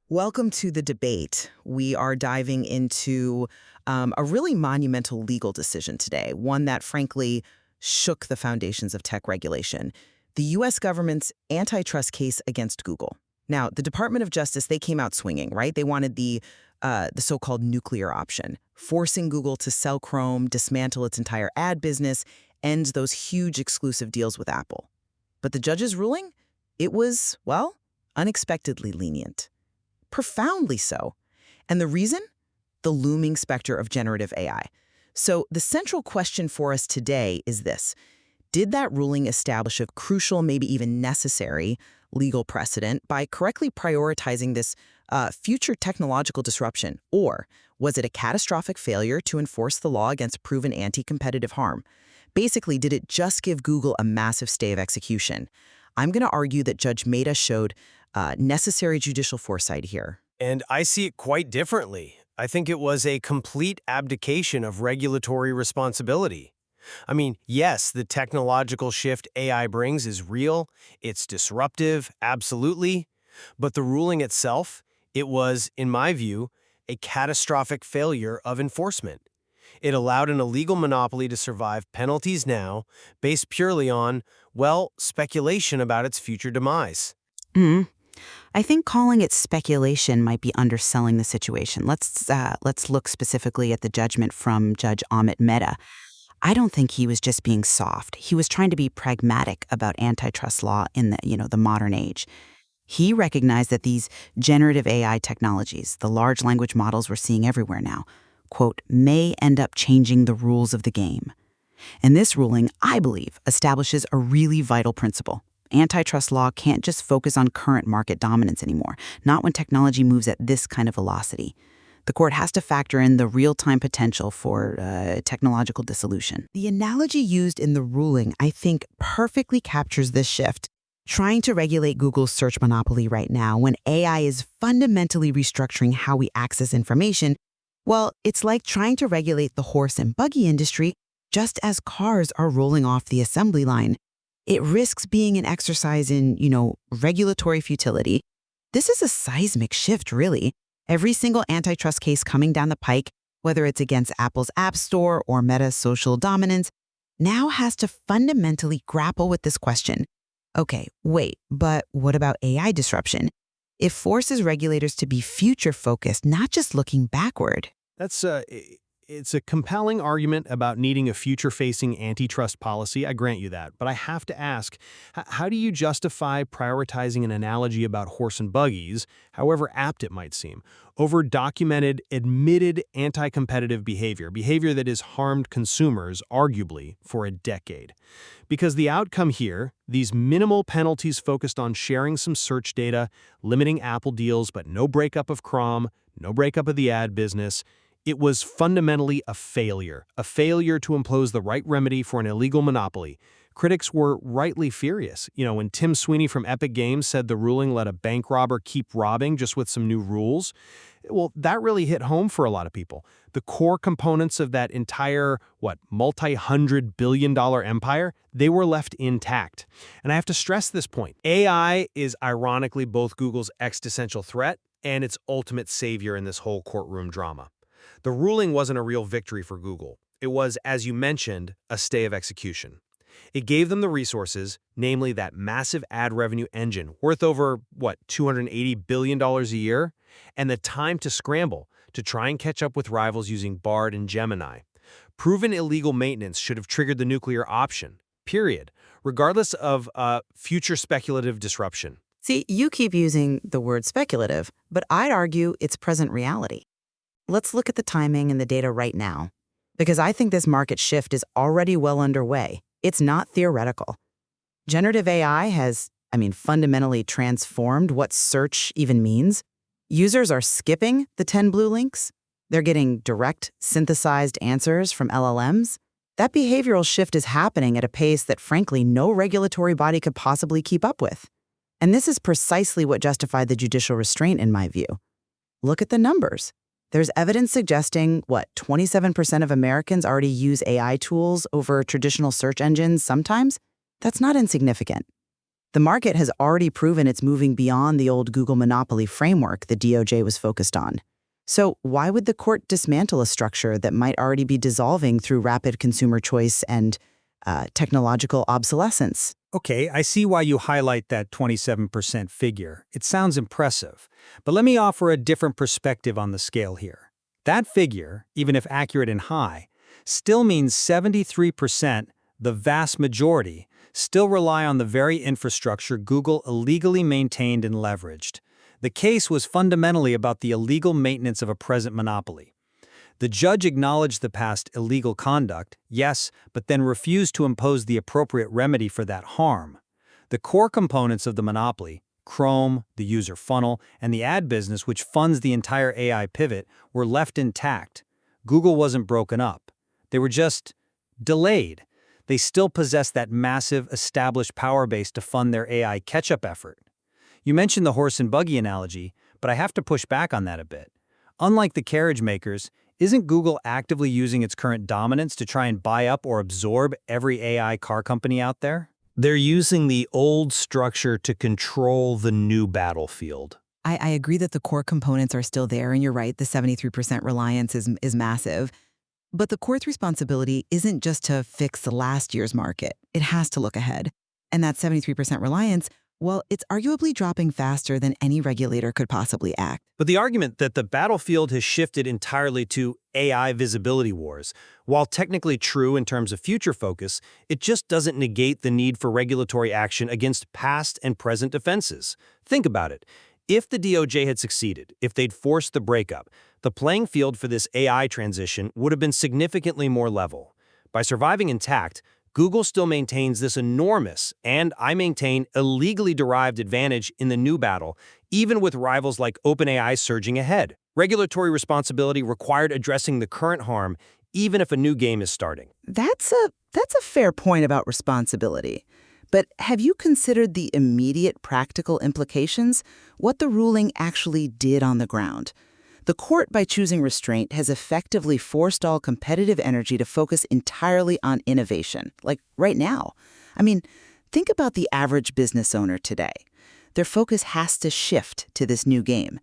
Welcome to the debate. We are diving into a really monumental legal decision today, one that frankly shook the foundations of tech regulation. The U.S. government's antitrust case against Google. Now, the Department of Justice, they came out swinging, right? They wanted the so-called nuclear option, forcing Google to sell Chrome, dismantle its entire ad business, end those huge exclusive deals with Apple. But the judge's ruling? It was, well, unexpectedly lenient. Profoundly so. And the reason? The looming specter of generative AI. So the central question for us today is this. Did that ruling establish a crucial, maybe even necessary, legal precedent by correctly prioritizing this future technological disruption? Or was it a catastrophic failure to enforce the law against proven anti-competitive harm? Basically, did it just give Google a massive stay of execution? I'm going to argue that Judge Mehta showed necessary judicial foresight here. And I see it quite differently. I think it was a complete abdication of regulatory responsibility. I mean, yes, the technological shift AI brings is real, it's disruptive, absolutely, but the ruling itself, it was, in my view, a catastrophic failure of enforcement. It allowed an illegal monopoly to survive penalties now, based purely on, well, speculation about its future demise. Mm. I think calling it speculation might be underselling the situation. Let's look specifically at the judgment from Judge Amit Mehta. I don't think he was just being soft. He was trying to be pragmatic about antitrust law in the modern age. He recognized that these generative AI technologies, the large language models we're seeing everywhere now, quote, may end up changing the rules of the game. And this ruling, I believe, establishes a really vital principle. Antitrust law can't just focus on current market dominance anymore, not when technology moves at this kind of velocity. The court has to factor in the real-time potential for technological dissolution. The analogy used in the ruling, I think, perfectly captures this shift. Trying to regulate Google's search monopoly right now when AI is fundamentally restructuring how we access information, well, it's like trying to regulate the horse and buggy industry just as cars are rolling off the assembly line. It risks being an exercise in, regulatory futility. This is a seismic shift, really. Every single antitrust case coming down the pike, whether it's against Apple's App Store or Meta's social dominance, now has to fundamentally grapple with this question. Okay, wait, but what about AI disruption? It forces regulators to be future-focused, not just looking backward. It's a compelling argument about needing a future-facing antitrust policy, I grant you that. But I have to ask, how do you justify prioritizing an analogy about horse and buggies, however apt it might seem, over documented, admitted anti-competitive behavior that has harmed consumers, arguably, for a decade? Because the outcome here, these minimal penalties focused on sharing some search data, limiting Apple deals, but no breakup of Chrome, no breakup of the ad business, it was fundamentally a failure to impose the right remedy for an illegal monopoly. Critics were rightly furious. When Tim Sweeney from Epic Games said the ruling let a bank robber keep robbing just with some new rules, well, that really hit home for a lot of people. The core components of that entire, multi-hundred-billion-dollar empire, they were left intact. And I have to stress this point. AI is ironically both Google's existential threat and its ultimate savior in this whole courtroom drama. The ruling wasn't a real victory for Google. It was, as you mentioned, a stay of execution. It gave them the resources, namely that massive ad revenue engine worth over, $280 billion a year, and the time to scramble to try and catch up with rivals using Bard and Gemini. Proven illegal maintenance should have triggered the nuclear option, period, regardless of future speculative disruption. See, you keep using the word speculative, but I'd argue it's present reality. Let's look at the timing and the data right now, because I think this market shift is already well underway. It's not theoretical. Generative AI has, fundamentally transformed what search even means. Users are skipping the 10 blue links. They're getting direct, synthesized answers from LLMs. That behavioral shift is happening at a pace that, frankly, no regulatory body could possibly keep up with. And this is precisely what justified the judicial restraint, in my view. Look at the numbers. There's evidence suggesting, 27% of Americans already use AI tools over traditional search engines sometimes? That's not insignificant. The market has already proven it's moving beyond the old Google monopoly framework the DOJ was focused on. So why would the court dismantle a structure that might already be dissolving through rapid consumer choice and technological obsolescence? Okay, I see why you highlight that 27% figure. It sounds impressive. But let me offer a different perspective on the scale here. That figure, even if accurate and high, still means 73%, the vast majority, still rely on the very infrastructure Google illegally maintained and leveraged. The case was fundamentally about the illegal maintenance of a present monopoly. The judge acknowledged the past illegal conduct, yes, but then refused to impose the appropriate remedy for that harm. The core components of the monopoly, Chrome, the user funnel, and the ad business which funds the entire AI pivot, were left intact. Google wasn't broken up. They were just delayed. They still possess that massive, established power base to fund their AI catch-up effort. You mentioned the horse and buggy analogy, but I have to push back on that a bit. Unlike the carriage makers, isn't Google actively using its current dominance to try and buy up or absorb every AI car company out there? They're using the old structure to control the new battlefield. I agree that the core components are still there, and you're right, the 73% reliance is massive. But the court's responsibility isn't just to fix the last year's market. It has to look ahead. And that 73% reliance, well, it's arguably dropping faster than any regulator could possibly act. But the argument that the battlefield has shifted entirely to AI visibility wars, while technically true in terms of future focus, it just doesn't negate the need for regulatory action against past and present offenses. Think about it. If the DOJ had succeeded, if they'd forced the breakup, the playing field for this AI transition would have been significantly more level. By surviving intact, Google still maintains this enormous, and I maintain, illegally derived advantage in the new battle, even with rivals like OpenAI surging ahead. Regulatory responsibility required addressing the current harm, even if a new game is starting. That's a fair point about responsibility. But have you considered the immediate practical implications? What the ruling actually did on the ground? The court, by choosing restraint, has effectively forced all competitive energy to focus entirely on innovation, like right now. I mean, think about the average business owner today. Their focus has to shift to this new game.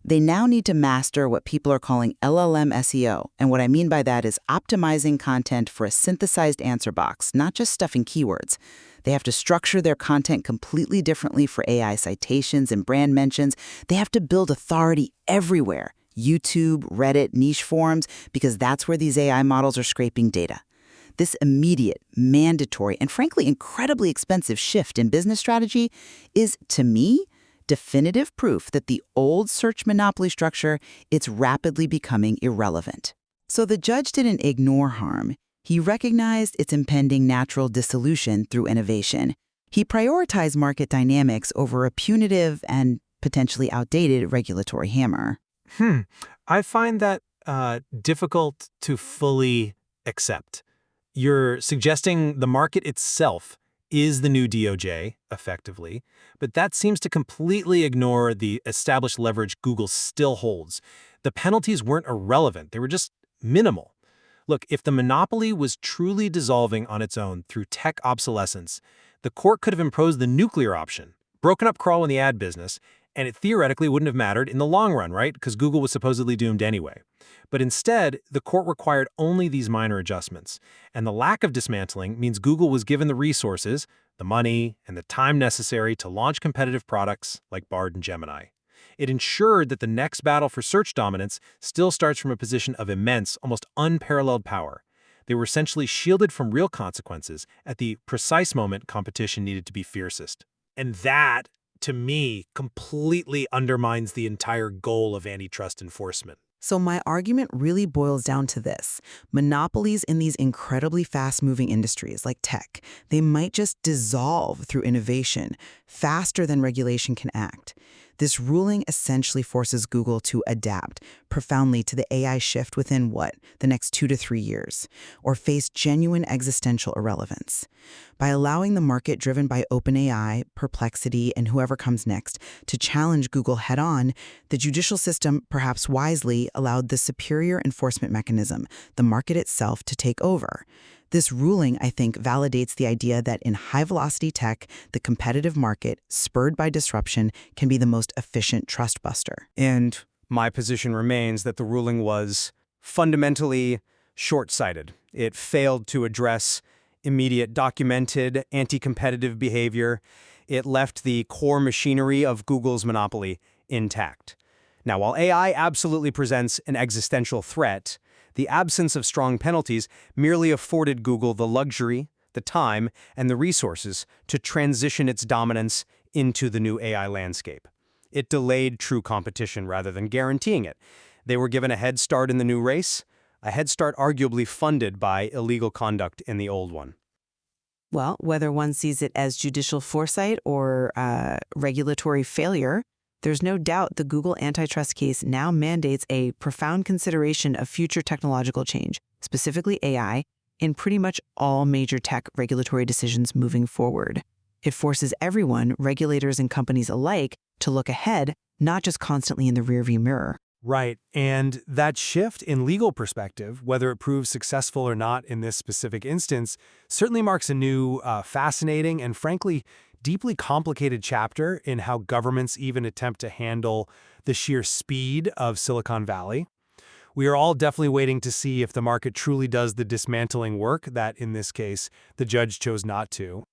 They now need to master what people are calling LLM SEO, and what I mean by that is optimizing content for a synthesized answer box, not just stuffing keywords. They have to structure their content completely differently for AI citations and brand mentions. They have to build authority everywhere. YouTube, Reddit, niche forums, because that's where these AI models are scraping data. This immediate, mandatory, and frankly incredibly expensive shift in business strategy is, to me, definitive proof that the old search monopoly structure, it's rapidly becoming irrelevant. So the judge didn't ignore harm. He recognized its impending natural dissolution through innovation. He prioritized market dynamics over a punitive and potentially outdated regulatory hammer. I find that difficult to fully accept. You're suggesting the market itself is the new DOJ, effectively, but that seems to completely ignore the established leverage Google still holds. The penalties weren't irrelevant, they were just minimal. Look, if the monopoly was truly dissolving on its own through tech obsolescence, the court could have imposed the nuclear option, broken up crawl in the ad business, and it theoretically wouldn't have mattered in the long run, right? Because Google was supposedly doomed anyway. But instead, the court required only these minor adjustments. And the lack of dismantling means Google was given the resources, the money, and the time necessary to launch competitive products like Bard and Gemini. It ensured that the next battle for search dominance still starts from a position of immense, almost unparalleled power. They were essentially shielded from real consequences at the precise moment competition needed to be fiercest. And that, to me, completely undermines the entire goal of antitrust enforcement. So my argument really boils down to this. Monopolies in these incredibly fast-moving industries like tech, they might just dissolve through innovation faster than regulation can act. This ruling essentially forces Google to adapt profoundly to the AI shift within the next 2 to 3 years, or face genuine existential irrelevance. By allowing the market driven by OpenAI, Perplexity, and whoever comes next to challenge Google head-on, the judicial system, perhaps wisely, allowed the superior enforcement mechanism, the market itself, to take over. This ruling, I think, validates the idea that in high-velocity tech, the competitive market, spurred by disruption, can be the most efficient trust buster. And my position remains that the ruling was fundamentally short-sighted. It failed to address immediate documented anti-competitive behavior. It left the core machinery of Google's monopoly intact. Now, while AI absolutely presents an existential threat, the absence of strong penalties merely afforded Google the luxury, the time, and the resources to transition its dominance into the new AI landscape. It delayed true competition rather than guaranteeing it. They were given a head start in the new race, a head start arguably funded by illegal conduct in the old one. Well, whether one sees it as judicial foresight or regulatory failure, there's no doubt the Google antitrust case now mandates a profound consideration of future technological change, specifically AI, in pretty much all major tech regulatory decisions moving forward. It forces everyone, regulators and companies alike, to look ahead, not just constantly in the rearview mirror. Right, and that shift in legal perspective, whether it proves successful or not in this specific instance, certainly marks a new, fascinating, and frankly, deeply complicated chapter in how governments even attempt to handle the sheer speed of Silicon Valley. We are all definitely waiting to see if the market truly does the dismantling work that, in this case, the judge chose not to.